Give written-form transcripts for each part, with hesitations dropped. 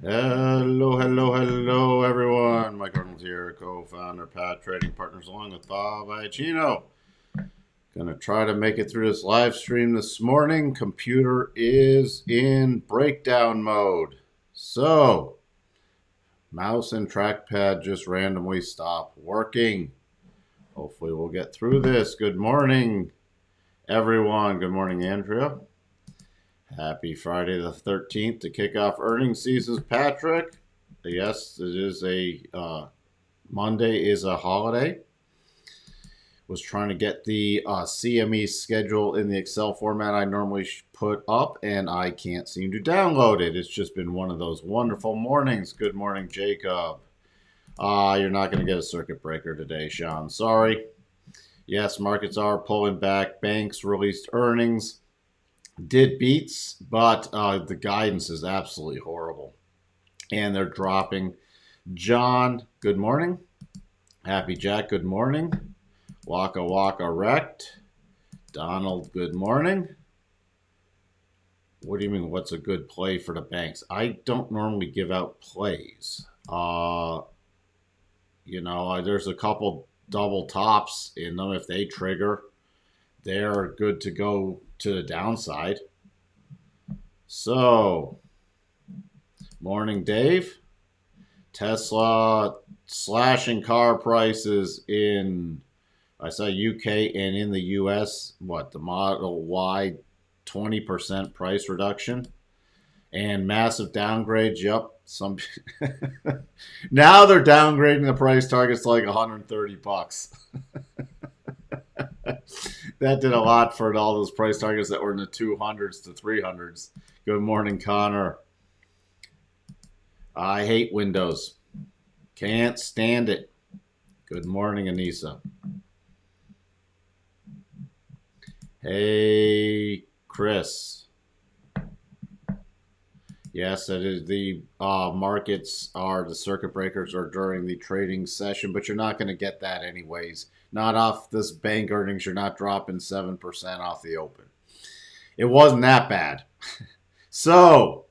Hello, hello, hello, everyone. Mike Arnold here, co-founder, Pat Trading Partners, along with Bob Iacino. Gonna try to make it through this live stream this morning. Computer is in breakdown mode. So, mouse and trackpad just randomly stop working. Hopefully we'll get through this. Good morning, everyone. Good morning, Andrea. Happy Friday the 13th to kick off earnings seasons, Patrick. Yes, it is Monday is a holiday. Was trying to get the CME schedule in the Excel format I normally put up, and I can't seem to download it. It's just been one of those wonderful mornings. Good morning, Jacob. You're not going to get a circuit breaker today, Sean. Sorry. Yes, markets are pulling back. Banks released earnings. Did beats, but the guidance is absolutely horrible. And they're dropping. John, good morning. Happy Jack, good morning. Waka Waka wrecked. Donald, good morning. What do you mean, what's a good play for the banks? I don't normally give out plays. There's a couple double tops in them. If they trigger, they're good to go to the downside. So, morning, Dave. Tesla slashing car prices in, I saw UK and in the US, the Model Y 20% price reduction and massive downgrades. Yep. Now they're downgrading the price targets to like $130. That did a lot for all those price targets that were in the 200s to 300s. Good morning, Connor. I hate Windows. Can't stand it. Good morning, Anissa. Hey, Chris. Yes, it is. The markets are, the circuit breakers are during the trading session, but you're not going to get that anyways. Not off this bank earnings. You're not dropping 7% off the open. It wasn't that bad. So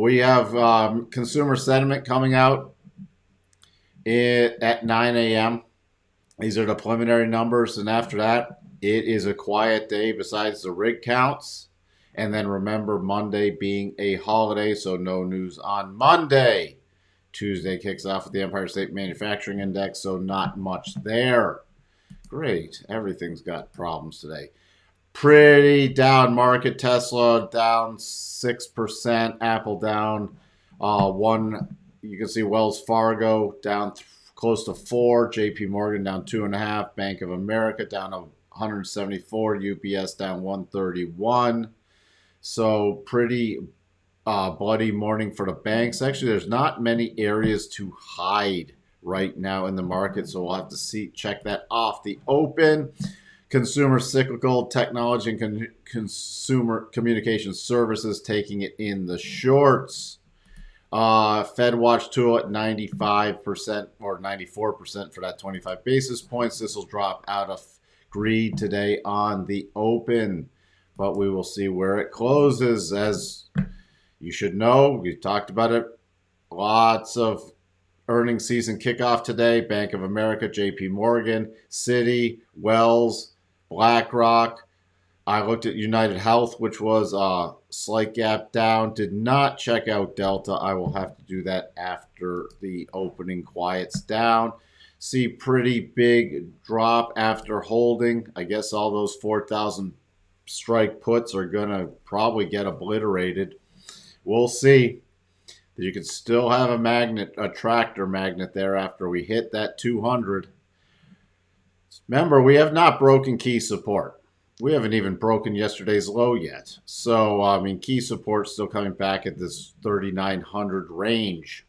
we have consumer sentiment coming out at 9 a.m. These are the preliminary numbers, and after that, it is a quiet day besides the rig counts. And then remember, Monday being a holiday, so no news on Monday. Tuesday kicks off with the Empire State Manufacturing Index, so not much there. Great. Everything's got problems today. Pretty down market. Tesla down 6%. Apple down 1. You can see Wells Fargo down close to 4. JP Morgan down 2.5. Bank of America down 174. UPS down 131. So pretty bloody morning for the banks. Actually, there's not many areas to hide right now in the market, so we'll have to check that off the open. Consumer cyclical, technology and consumer communication services taking it in the shorts. Fed watch tool at 95% or 94% for that 25 basis points. This will drop out of greed today on the open, but we will see where it closes. As you should know, we talked about it. Lots of earnings season kickoff today. Bank of America, JP Morgan, Citi, Wells, BlackRock. I looked at United Health, which was a slight gap down. Did not check out Delta. I will have to do that after the opening quiets down. See pretty big drop after holding. I guess all those 4,000 strike puts are going to probably get obliterated. We'll see. You can still have a tractor magnet there after we hit that 200. Remember, we have not broken key support. We haven't even broken yesterday's low yet. So, key support still coming back at this 3,900 range.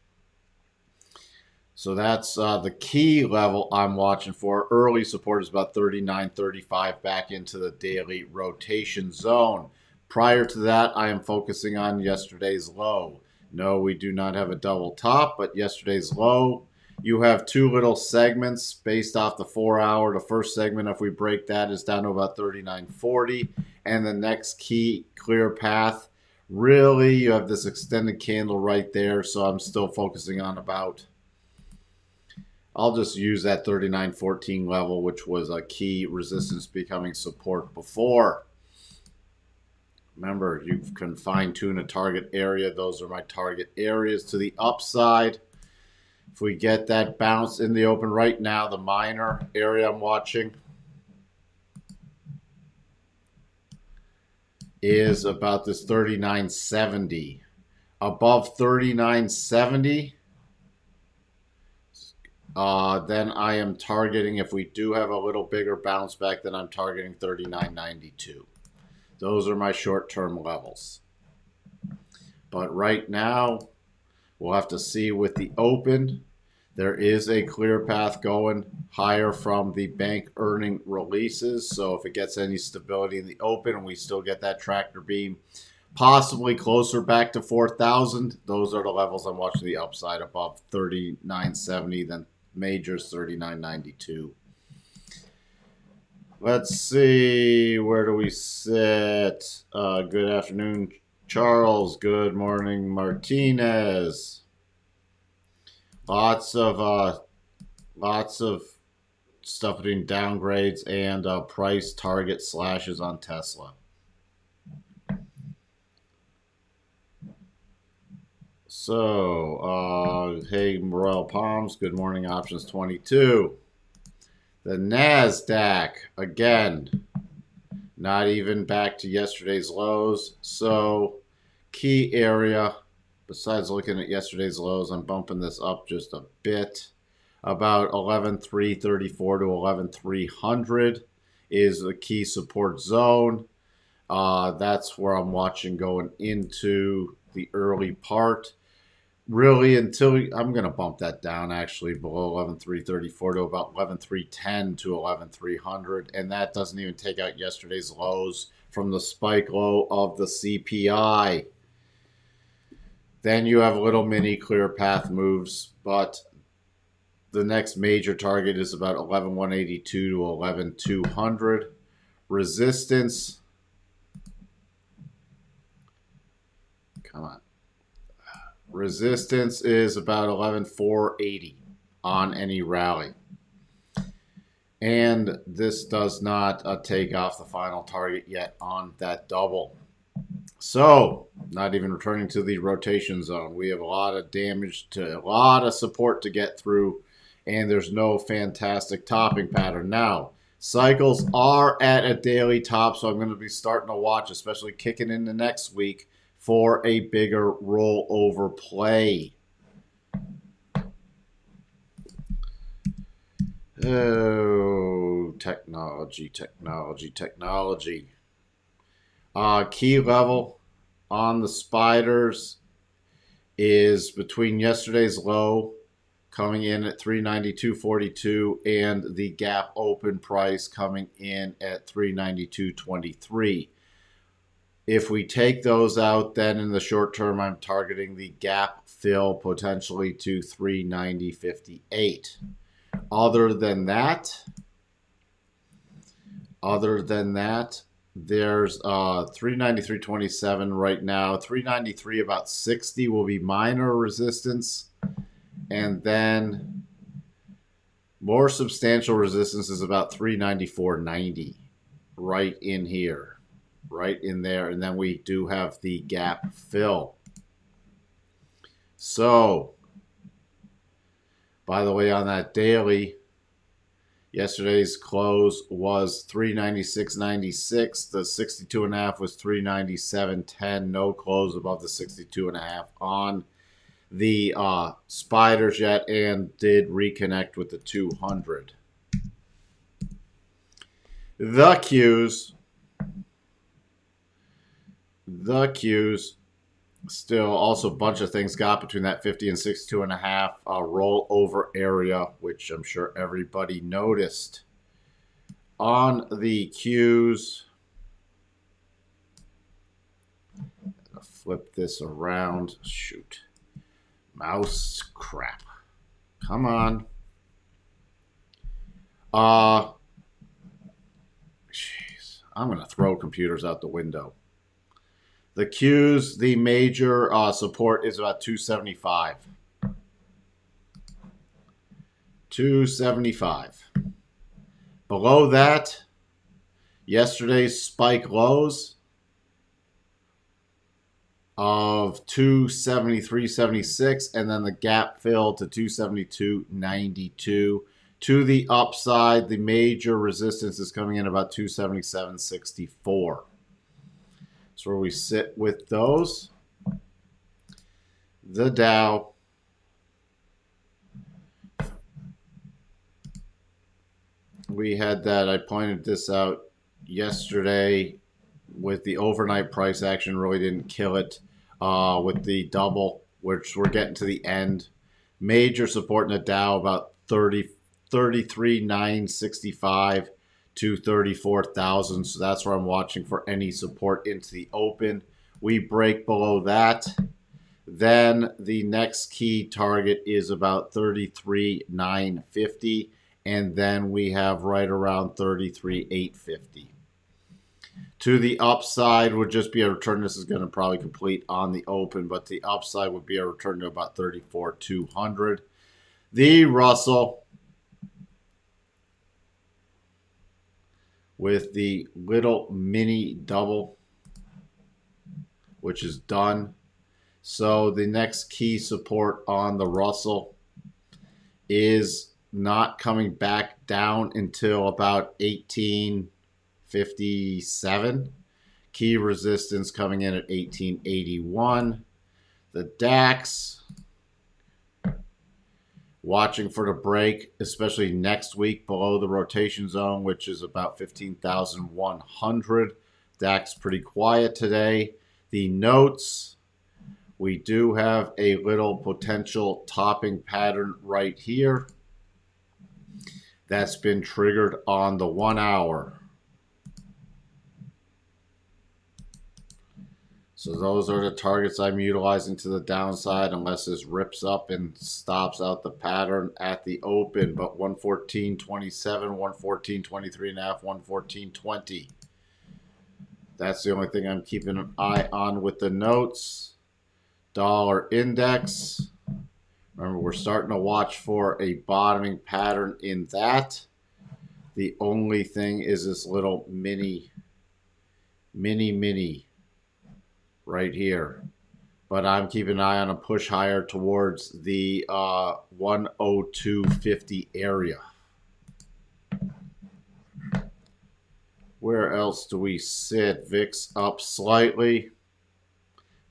So that's the key level I'm watching for. Early support is about 39.35 back into the daily rotation zone. Prior to that, I am focusing on yesterday's low. No, we do not have a double top, but yesterday's low. You have two little segments based off the 4 hour. The first segment, if we break that, is down to about 39.40. And the next key clear path Really, you have this extended candle right there, so I'm still focusing on about, I'll just use that 39.14 level, which was a key resistance becoming support before. Remember, you can fine tune a target area. Those are my target areas to the upside. If we get that bounce in the open right now, the minor area I'm watching is about this 39.70. Above 39.70, then I am targeting, if we do have a little bigger bounce back, then I'm targeting 39.92. Those are my short-term levels. But right now, we'll have to see with the open. There is a clear path going higher from the bank earning releases. So if it gets any stability in the open and we still get that tractor beam, possibly closer back to 4,000, those are the levels I'm watching the upside above 39.70, then majors 39.92. Let's see, where do we sit? Good afternoon, Charles. Good morning, Martinez. Lots of stuff between downgrades and price target slashes on Tesla. So, hey, Morel Palms. Good morning, options 22. The NASDAQ, again, not even back to yesterday's lows. So, key area, besides looking at yesterday's lows, I'm bumping this up just a bit. About 11,334 to 11,300 is the key support zone. That's where I'm watching going into the early part. Really, until I'm going to bump that down actually below 11,334 to about 11,310 to 11,300. And that doesn't even take out yesterday's lows from the spike low of the CPI. Then you have little mini clear path moves, but the next major target is about 11,182 to 11,200. Resistance. Come on. Resistance is about 11,480 on any rally. And this does not take off the final target yet on that double. So, not even returning to the rotation zone. We have a lot of damage to, a lot of support to get through, and there's no fantastic topping pattern. Now, cycles are at a daily top, so I'm going to be starting to watch, especially kicking into next week, for a bigger rollover play. Oh, technology. Key level on the spiders is between yesterday's low coming in at 392.42 and the gap open price coming in at 392.23. If we take those out, then in the short term, I'm targeting the gap fill potentially to 390.58. Other than that, there's 393.27 right now. 393 about 60 will be minor resistance. And then more substantial resistance is about 394.90 right in here. Right in there, and then we do have the gap fill. So, by the way, on that daily, yesterday's close was 396.96. The 62.5 was 397.10. No close above the 62.5 on the spiders yet, and did reconnect with the 200. The Qs, still also a bunch of things got between that 50 and 62.5 rollover area, which I'm sure everybody noticed. On the Qs, flip this around. Shoot. Mouse crap. Come on. Jeez. I'm going to throw computers out the window. The Qs, the major support is about 275. 275. Below that, yesterday's spike lows of 273.76, and then the gap fill to 272.92. To the upside, the major resistance is coming in about 277.64. That's where we sit with those. The Dow, we had that. I pointed this out yesterday with the overnight price action. Really didn't kill it with the double, which we're getting to the end. Major support in the Dow about 33,965 to 34,000. So that's where I'm watching for any support into the open. We break below that. Then the next key target is about 33,950. And then we have right around 33,850. To the upside would just be a return. This is going to probably complete on the open, but the upside would be a return to about 34,200. The Russell, with the little mini double, which is done. So the next key support on the Russell is not coming back down until about 1857. Key resistance coming in at 1881. The DAX, watching for the break, especially next week below the rotation zone, which is about 15,100. DAX pretty quiet today. The notes, we do have a little potential topping pattern right here. That's been triggered on the 1 hour. So those are the targets I'm utilizing to the downside unless this rips up and stops out the pattern at the open. But 114.27, 114.23.5, 114.20. That's the only thing I'm keeping an eye on with the notes. Dollar index. Remember, we're starting to watch for a bottoming pattern in that. The only thing is this little mini right here. But I'm keeping an eye on a push higher towards the 102.50 area. Where else do we sit? VIX up slightly,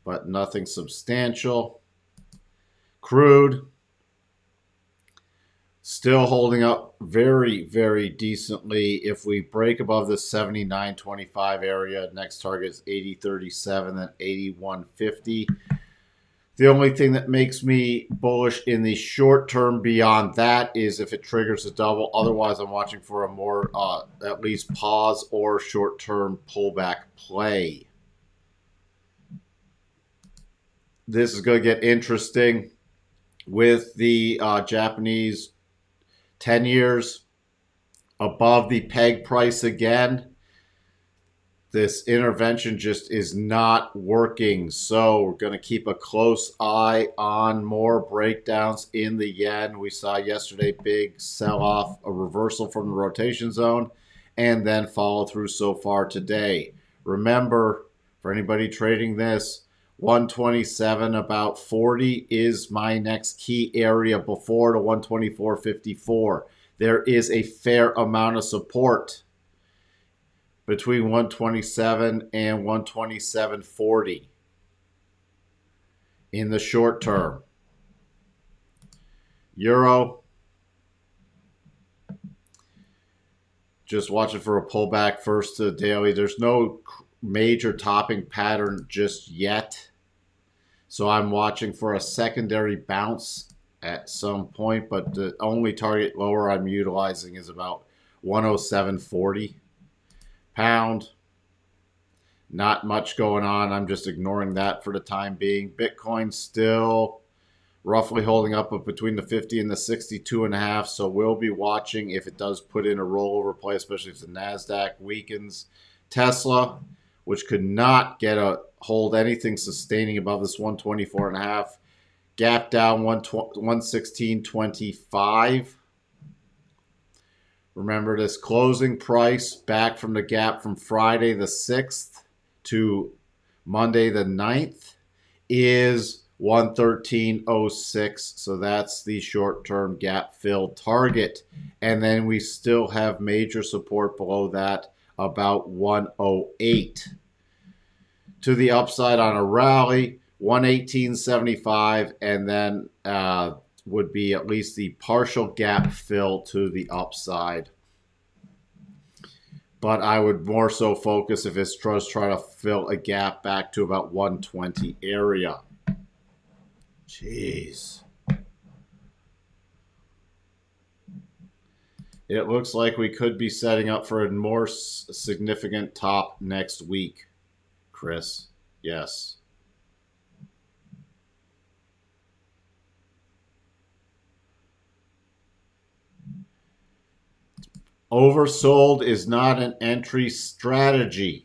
but nothing substantial. Crude still holding up very, very decently. If we break above the 79.25 area, next target is 80.37, then 81.50. The only thing that makes me bullish in the short term beyond that is if it triggers a double. Otherwise, I'm watching for a more at least pause or short term pullback play. This is going to get interesting with the Japanese 10 years above the peg price again. This intervention just is not working. So we're going to keep a close eye on more breakdowns in the yen. We saw yesterday big sell-off, a reversal from the rotation zone, and then follow through so far today. Remember, for anybody trading this, 127 about 40 is my next key area before the 124.54. There is a fair amount of support between 127 and 127.40 in the short term. Euro, just watching for a pullback first to the daily. There's no major topping pattern just yet. So I'm watching for a secondary bounce at some point, but the only target lower I'm utilizing is about 107.40. Pound, not much going on. I'm just ignoring that for the time being. Bitcoin still roughly holding up between the 50 and the 62.5. So we'll be watching if it does put in a rollover play, especially if the NASDAQ weakens. Tesla, which could not get a hold anything sustaining above this 124.5. Gap down 116.25. Remember, this closing price back from the gap from Friday the 6th to Monday the 9th is 113.06. So that's the short-term gap fill target. And then we still have major support below that, about 108. To the upside on a rally, 118.75, and then would be at least the partial gap fill to the upside. But I would more so focus if it does try to fill a gap back to about 120 area. Jeez. It looks like we could be setting up for a more significant top next week, Chris. Yes. Oversold is not an entry strategy.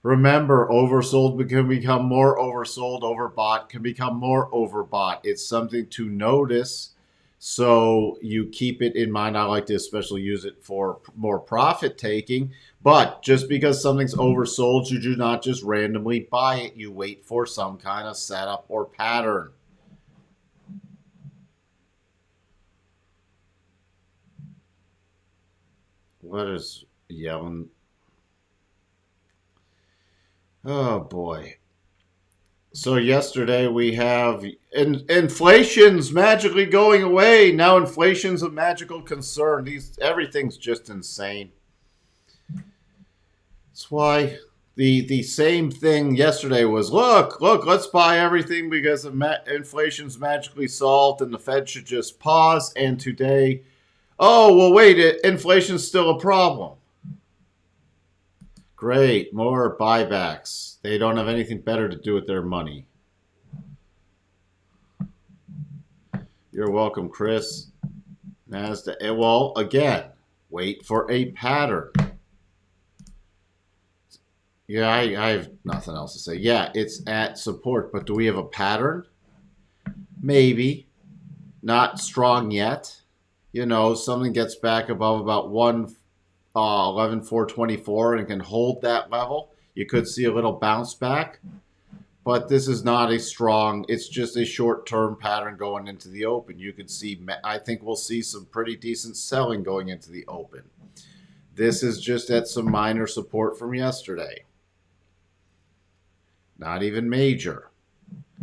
Remember, oversold can become more oversold, overbought can become more overbought. It's something to notice, so you keep it in mind. I like to especially use it for more profit taking. But just because something's oversold, you do not just randomly buy it. You wait for some kind of setup or pattern. What is yelling? Oh boy. So yesterday we have inflation's magically going away. Now inflation's a magical concern. Everything's just insane. That's why the same thing yesterday was, look, let's buy everything because inflation's magically solved and the Fed should just pause. And today, oh, well, wait, inflation's still a problem. Great, more buybacks. They don't have anything better to do with their money. You're welcome, Chris. NASDAQ. Well, again, wait for a pattern. Yeah, I have nothing else to say. Yeah, it's at support, but do we have a pattern? Maybe. Not strong yet. You know, something gets back above about 11,424 and can hold that level. You could see a little bounce back, but this is not a strong, it's just a short-term pattern going into the open. You could see, I think we'll see some pretty decent selling going into the open. This is just at some minor support from yesterday. Not even major.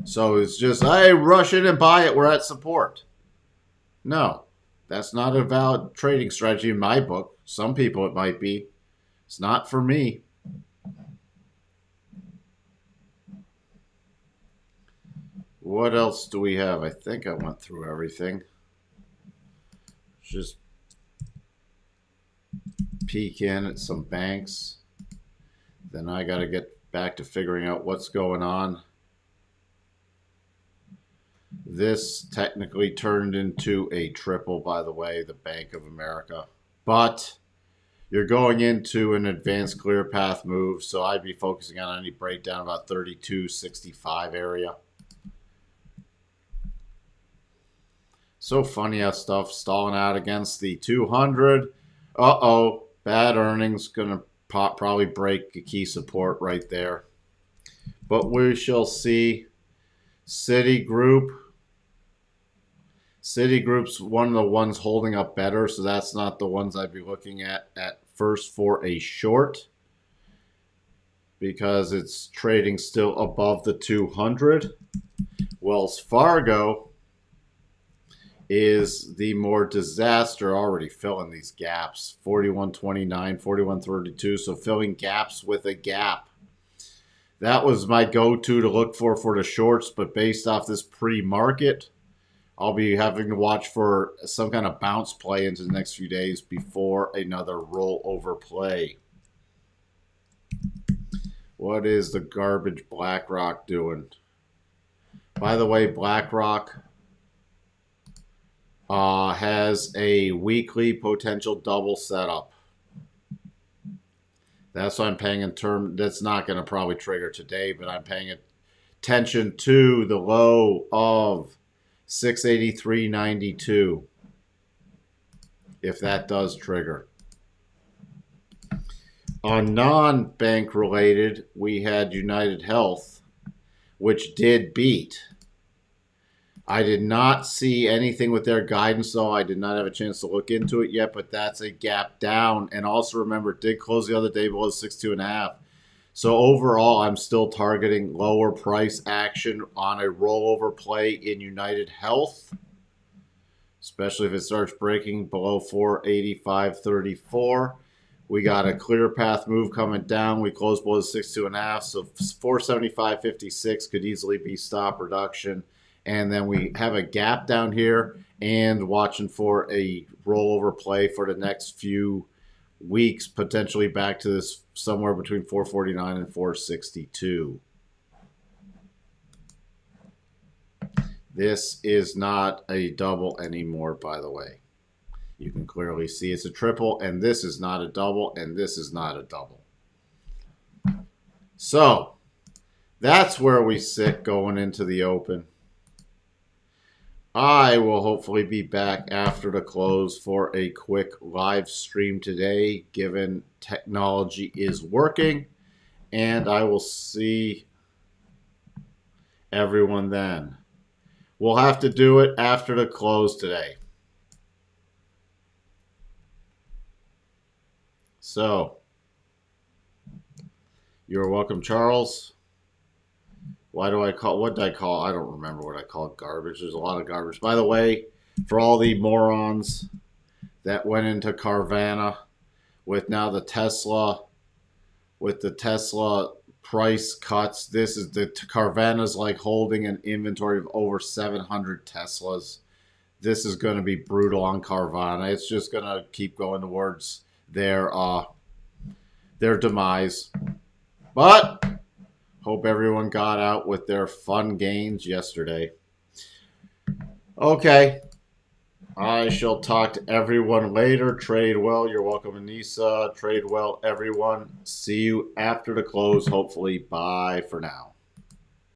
So it's just, hey, rush in and buy it, we're at support. No, that's not a valid trading strategy in my book. Some people it might be. It's not for me. What else do we have? I think I went through everything. Just peek in at some banks. Then I got to get back to figuring out what's going on. This technically turned into a triple, by the way, the Bank of America. But you're going into an advanced clear path move, so I'd be focusing on any breakdown about 32.65 area. So funny how stuff stalling out against the 200. Uh-oh, bad earnings. Going to probably break a key support right there. But we shall see. Citigroup's one of the ones holding up better, so that's not the ones I'd be looking at first for a short because it's trading still above the 200. Wells Fargo is the more disaster, already filling these gaps. 41.29, 41.32, so filling gaps with a gap. That was my go-to to look for the shorts, but based off this pre-market, I'll be having to watch for some kind of bounce play into the next few days before another rollover play. What is the garbage BlackRock doing? By the way, BlackRock has a weekly potential double setup. That's what I'm paying in term. That's not going to probably trigger today, but I'm paying attention to the low of 683.92 if that does trigger. On non-bank related, we had United Health, which did beat. I did not see anything with their guidance, though. I did not have a chance to look into it yet, but that's a gap down. And also remember, it did close the other day below 62.5. So overall, I'm still targeting lower price action on a rollover play in United Health, especially if it starts breaking below 485.34. We got a clear path move coming down. We closed below 62.5, so 475.56 could easily be stop reduction. And then we have a gap down here and watching for a rollover play for the next few weeks, potentially back to this somewhere between 449 and 462. This is not a double anymore, by the way. You can clearly see it's a triple, and this is not a double, and this is not a double. So that's where we sit going into the open. I will hopefully be back after the close for a quick live stream today, given technology is working, and I will see everyone then. We'll have to do it after the close today. So, you're welcome, Charles. Why do I call, what did I call? I don't remember what I called garbage. There's a lot of garbage. By the way, for all the morons that went into Carvana with now the Tesla price cuts, this is the Carvana's like holding an inventory of over 700 Teslas. This is going to be brutal on Carvana. It's just going to keep going towards their demise. But hope everyone got out with their fun gains yesterday. Okay. I shall talk to everyone later. Trade well. You're welcome, Anissa. Trade well, everyone. See you after the close, hopefully. Bye for now.